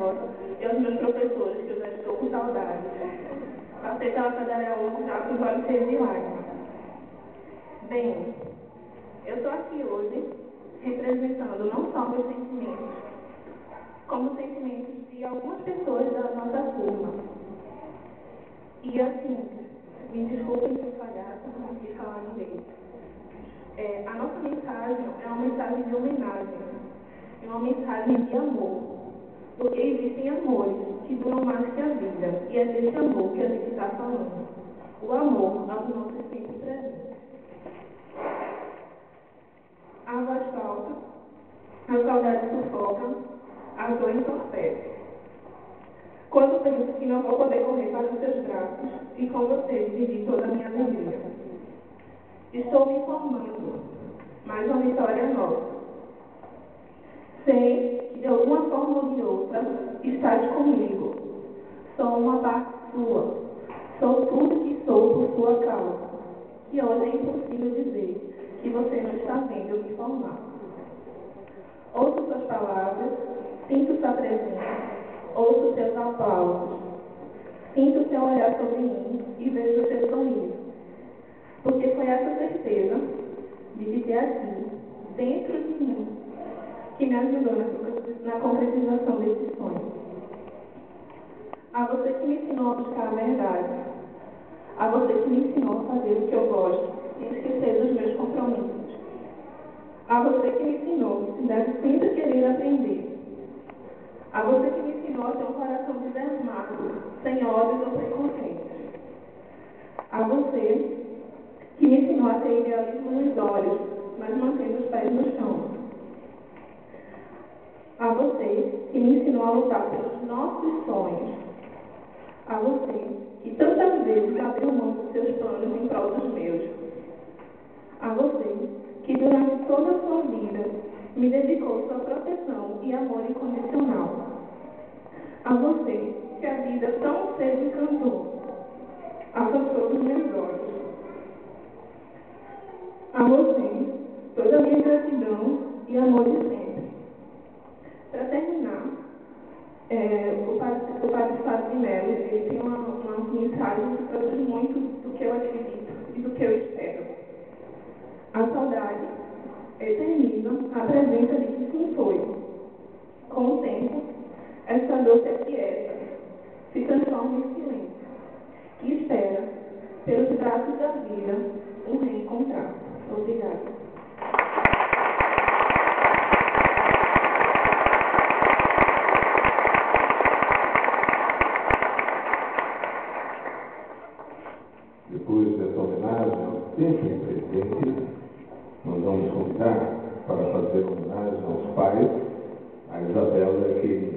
derrota, e aos meus professores, que eu já estou com saudade. Passei pela cadeira hoje já com os olhos cheios de lágrimas. Bem, eu estou aqui hoje representando não só meus sentimentos, como os sentimentos de algumas pessoas da nossa turma. E assim, me desculpem se eu falhar, se não quis falar direito. A nossa mensagem é uma mensagem de homenagem, é uma mensagem de amor, porque existem amores que duram mais que a vida, e é desse amor que a gente está falando, o amor aos nossos tempos presentes. A voz falta, a saudade sufoca, a dor entorpece. Quando penso que não vou poder correr para os seus braços e com você dividir toda a minha alegria. Estou me formando, mas uma história nova. Sei que de alguma forma ou de outra estás comigo. Sou uma parte sua. Sou tudo que sou por sua causa. E hoje é impossível dizer que você não está vendo eu me formar. Ouço suas palavras, sinto sua presença, ouço seus aplausos, sinto seu olhar sobre mim e vejo o seu sorriso. Porque foi essa certeza de te ter aqui, dentro de mim, que me ajudou na concretização desse sonho. A você que me ensinou a buscar a verdade, a você que me ensinou a fazer o que eu gosto e esquecer dos meus compromissos, a você que me ensinou que se deve sempre querer aprender, a você que me ensinou a ter um coração desarmado, sem ódios ou preconceitos, a você que me ensinou a ter idealismo nos olhos, mas mantendo os pés no chão. A você que me ensinou a lutar pelos nossos sonhos. A você que tantas vezes abriu mão dos seus planos em prol dos meus. A você que durante toda a sua vida me dedicou sua proteção e amor incondicional. A você que a vida tão cedo encantou, afastou dos meus olhos. A você, toda a minha gratidão e amor de sempre. Para terminar, o padre Fábio de Mello, ele tem uma mensagem que traduz muito do que eu acredito e do que eu espero. A saudade eterniza a presença de quem foi. Com o tempo, essa dor se aquieta, se transforma em silêncio, e espera, pelos braços da vida, um reencontrar. Obrigada. Depois dessa homenagem ao sempre presente, nós vamos convidar para fazer homenagem aos pais, a Isabela, que